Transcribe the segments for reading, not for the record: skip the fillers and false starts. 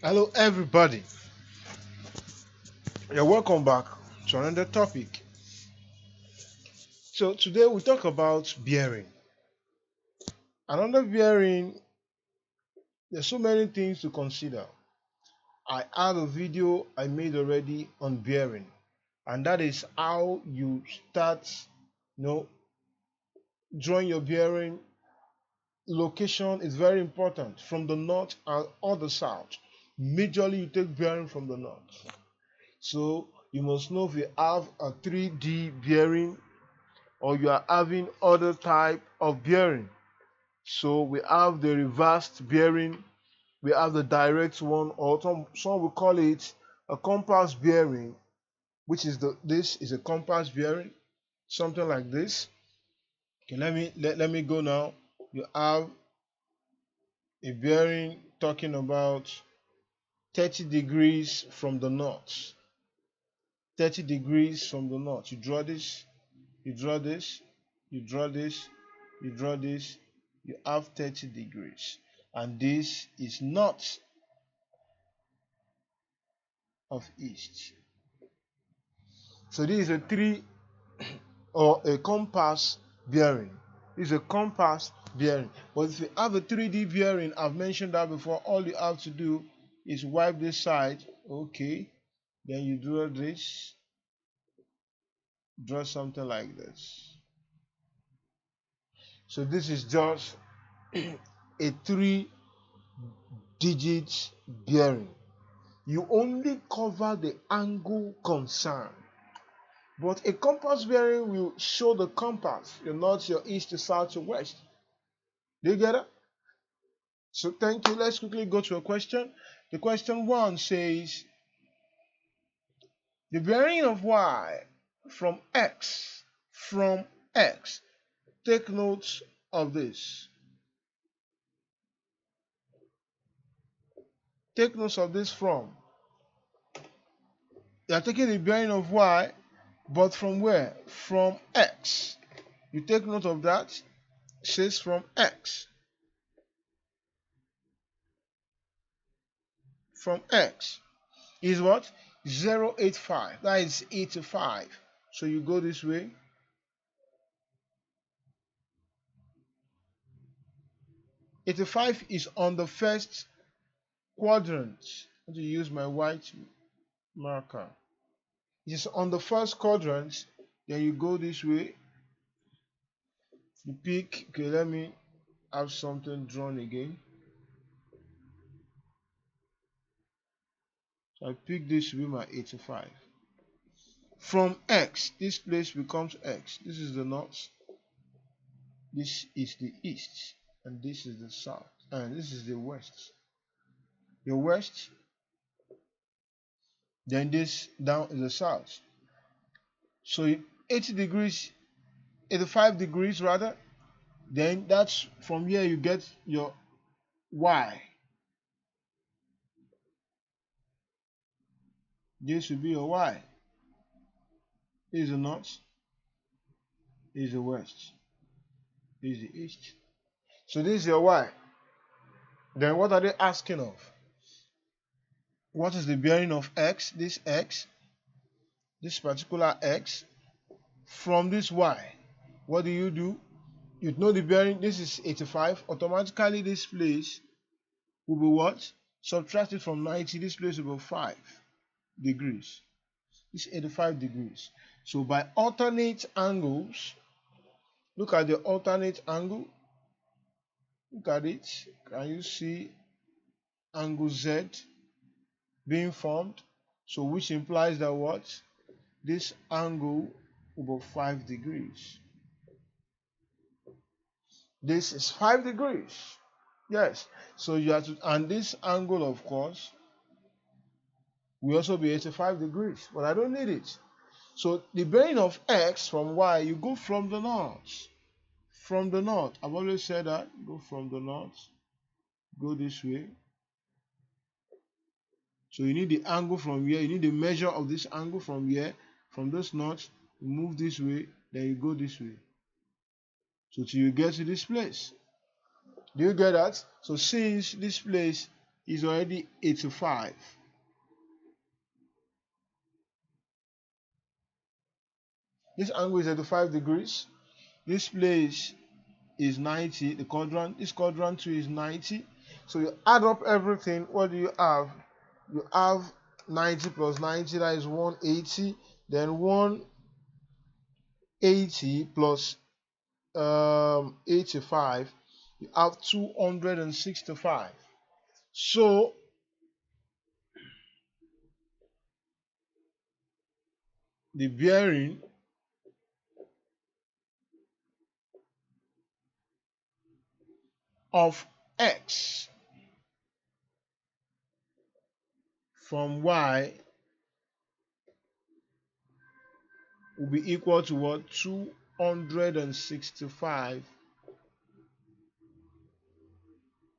Hello, everybody. You're welcome back to another topic. So, today we talk about bearing. Another bearing, there's so many things to consider. I have a video I made already on bearing, and that is how you start, you know, drawing your bearing. Location is very important from the north or the south. Majorly, you take bearing from the north. So, you must know if you have a 3D bearing or you are having other type of bearing. So we have the reversed bearing, we have the direct one, or some will call it a compass bearing, which is this is a compass bearing, something like this. Okay, let me go now. You have a bearing talking about 30 degrees from the north. 30 degrees from the north. You draw this, you draw this, you draw this, you draw this, you have 30 degrees. And this is north of east. So this is a three or a compass bearing. This is a compass bearing. But if you have a 3D bearing, I've mentioned that before, all you have to do is wipe this side. Okay. Then you draw this, draw something like this. So this is just a 3 digit bearing. You only cover the angle concerned. But a compass bearing will show the compass, your north, your east, your south, your west. Do you get it? So thank you. Let's quickly go to a question. The question one says the bearing of y from x. Take note of this. Take note of this from. You are taking the bearing of y, but from where? From x. You take note of that. It says from x. From x is what? 0.85. That is 85. So you go this way. Eighty-five is on the first quadrant. I'm going to use my white marker. It is on the first quadrant. Then you go this way. You pick. Okay, let me have something drawn again. So I pick this to be my 85. From x, this place becomes x. This is the north. This is the east. And this is the south. And this is the west. Your west. Then this down is the south. So 80 degrees, 85 degrees rather. Then that's from here you get your y. This will be your y. This is the north. This is the west. This is the east. So this is your y. Then what are they asking of? What is the bearing of x? This particular x, from this y. What do? You know the bearing. This is 85. Automatically, this place will be what? Subtracted from 90. This place will be 5 degrees. This is 85 degrees. So by alternate angles, look at the alternate angle. Look at it. Can you see angle Z being formed? So which implies that what? This angle will be 5 degrees. This is 5 degrees. Yes. So you have to, and this angle, of course, will also be 85 degrees. But I don't need it. So the bearing of x from y, you go from the north. From the north. I've always said that. Go from the north. Go this way. So you need the angle from here. You need the measure of this angle from here. From this north, you move this way. Then you go this way. So till you get to this place. Do you get that? So since this place is already 85. This angle is 85 degrees. This place is 90. The quadrant, this quadrant 2 is 90. So you add up everything. What do you have? You have 90 plus 90, that is 180. Then 180 plus 85, you have 265. So the bearing of x from y will be equal to what? 265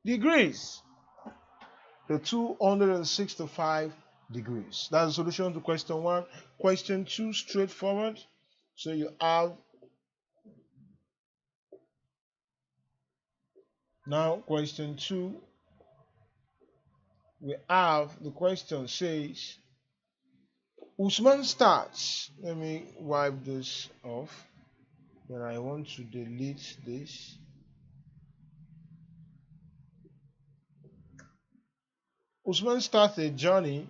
degrees. The 265 degrees. That's the solution to question 1. Question 2, straightforward. So you have now question 2. We have the question says Usman starts. Let me wipe this off. Then I want to delete this. Usman starts a journey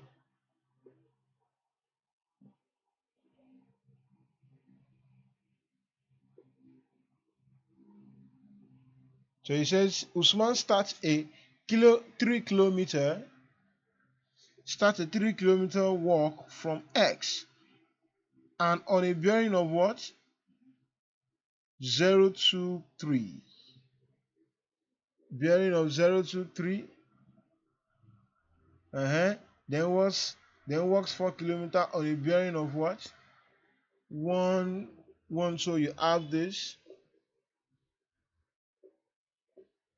so he says Usman starts a 3 kilometer walk from X and on a bearing of what? 023. Bearing of 023. Then walks 4 kilometers on a bearing of what? 1. So you have this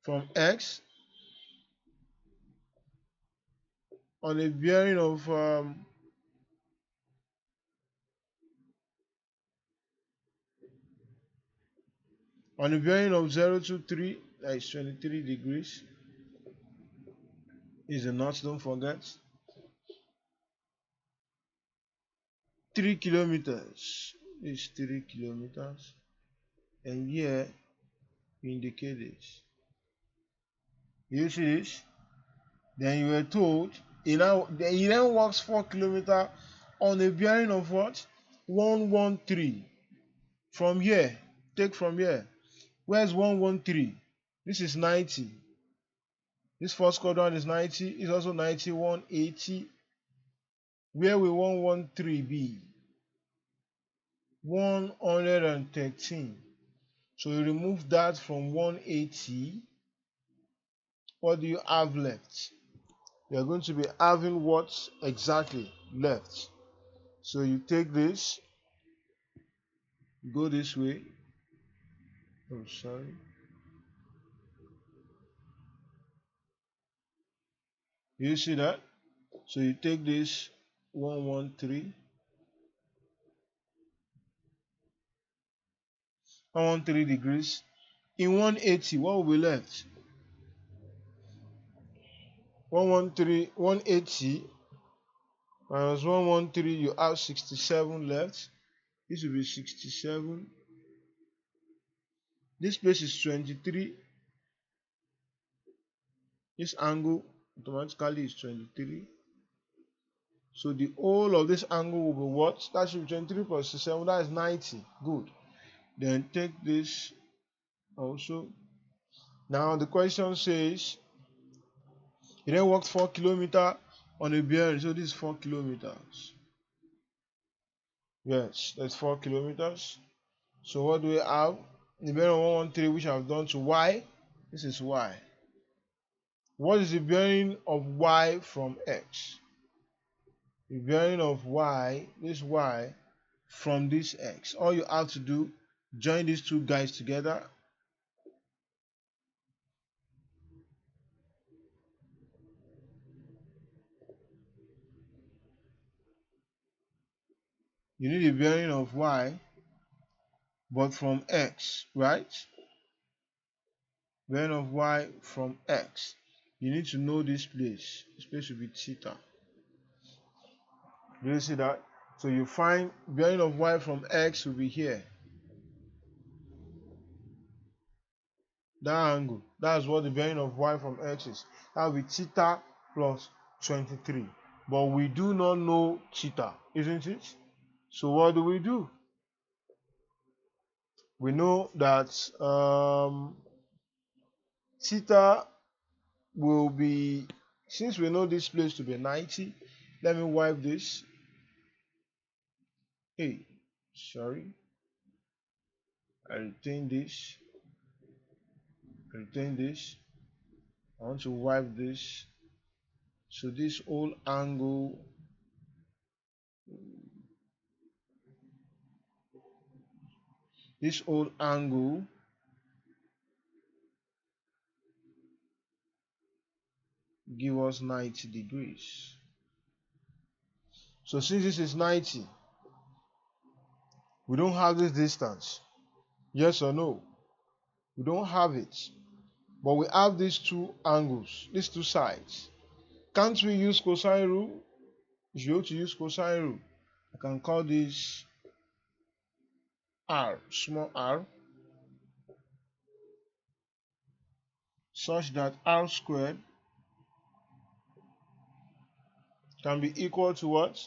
from X on a bearing of 023, that is 23 degrees. Is the north, don't forget. 3 kilometers is 3 kilometers, and here you indicate this. You see this? Then you were told he then walks 4 kilometers on a bearing of what? 113. From here, take from here. Where's 113? This is 90. This first quadrant is 90. It's also 90, 180. Where will 113 be? 113. So you remove that from 180. What do you have left? You're going to be having what exactly left? So you take this, go this way. Oh, sorry. You see that? So you take this 113 degrees. In 180, what will be left? 180 minus 113, you have 67 left. This will be 67. This place is 23. This angle automatically is 23. So the whole of this angle will be what? That should be 23 plus 67. That is 90. Good. Then take this also. Now the question says he then walked 4 kilometers on a bearing. So this is 4 kilometers. Yes, that's 4 kilometers. So what do we have? The bearing of 113, which I've done to y. This is y. What is the bearing of y from x? The bearing of y, this y, from this x. All you have to do, join these two guys together. You need the bearing of y, but from x, right? Bearing of y from x. you need to know this place. This place will be theta. Do you see that? So you find bearing of y from x will be here. That angle. That's what the bearing of y from x is. That will be theta plus 23. But we do not know theta, isn't it? So what do? We know that theta will be, since we know this place to be 90, let me wipe this. Hey, sorry. I retain this. I want to wipe this. So this whole angle give us 90 degrees. So since this is 90, we don't have this distance. Yes or no? We don't have it. But we have these two angles, these two sides. Can't we use cosine rule? If you want to use cosine rule, I can call this r, small r, such that r squared can be equal to what?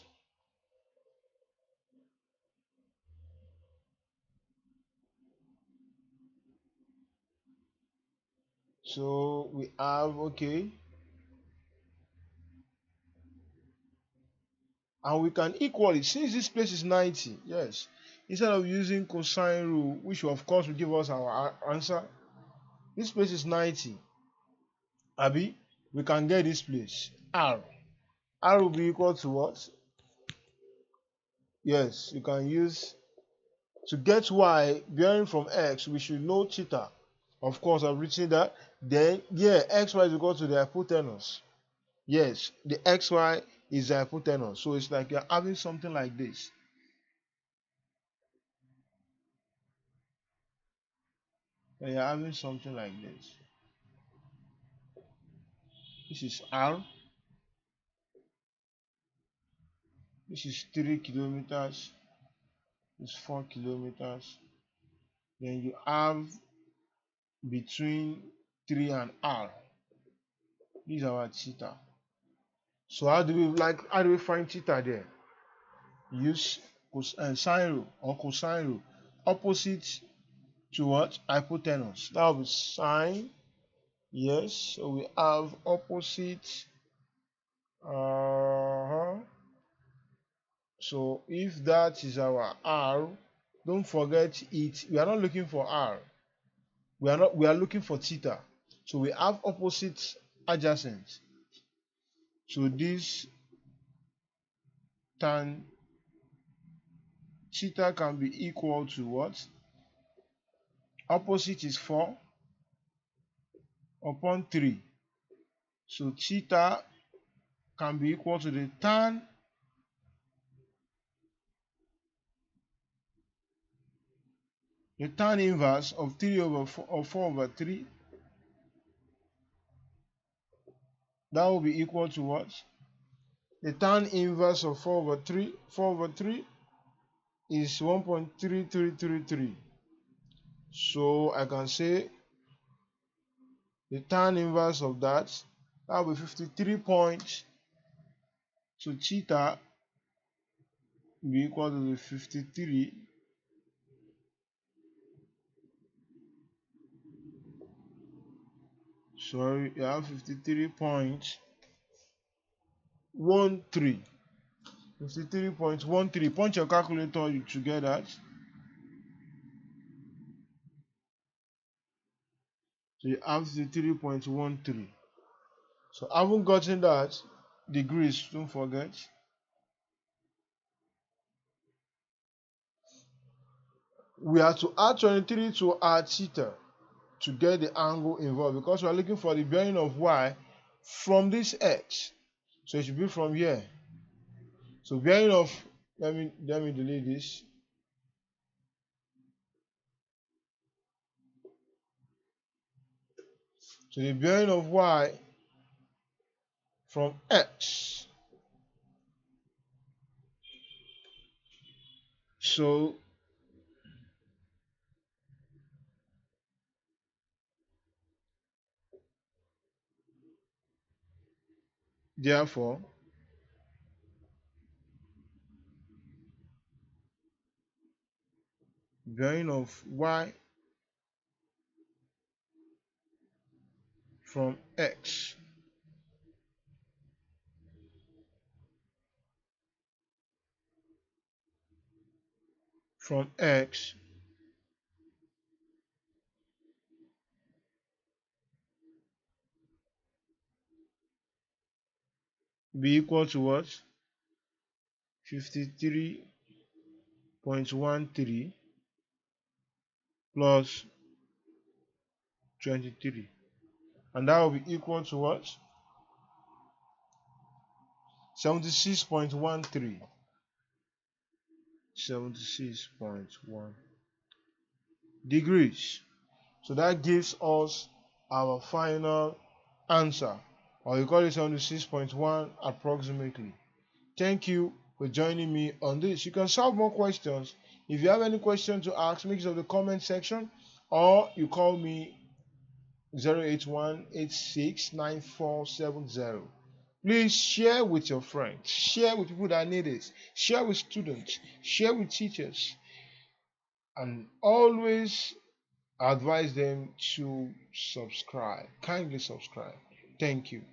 So we have, okay, and we can equal it since this place is 90. Yes, instead of using cosine rule, which of course will give us our answer, this place is 90. Abi, we can get this place r. R will be equal to what? Yes, you can use, to get y bearing from x, we should know theta. Of course, I've written that. Then, yeah, xy is equal to the hypotenuse. Yes, the xy is the hypotenuse. So it's like you're having something like this. And you're having something like this. This is r. This is 3 kilometers. This is 4 kilometers. Then you have between 3 and r. This is our theta. So how do we find theta there? Use sine rule or cosine rule. Opposite to what? Hypotenuse. That will be sine. Yes. So we have opposite. So if that is our r, don't forget it. We are not looking for r. We are looking for theta. So we have opposite adjacent. So this tan theta can be equal to what? Opposite is 4 upon 3. So theta can be equal to the tan inverse of 3 over 4, or 4 over 3. That will be equal to what? The tan inverse of 4 over 3. 4 over 3 is 1.3333. So I can say the tan inverse of that will be 53 points. So theta will be equal to the 53. Sorry, you have 53.13. 53.13. Punch your calculator, you should get that. So you have 53.13. So I haven't gotten that. Degrees, don't forget. We have to add 23 to our theta to get the angle involved, because we are looking for the bearing of y from this x. So it should be from here. So bearing of, let me delete this. So the bearing of y from X. So therefore, bearing of y from X from X be equal to what? 53.13 plus 23. And that will be equal to what? 76.13. 76.1 degrees. So that gives us our final answer, or we call it 76.1 approximately. Thank you for joining me on this. You can solve more questions. If you have any question to ask, make use of the comment section, or you call me 081869470. Please share with your friends, share with people that need it, share with students, share with teachers, and always advise them to subscribe. Kindly subscribe. Thank you.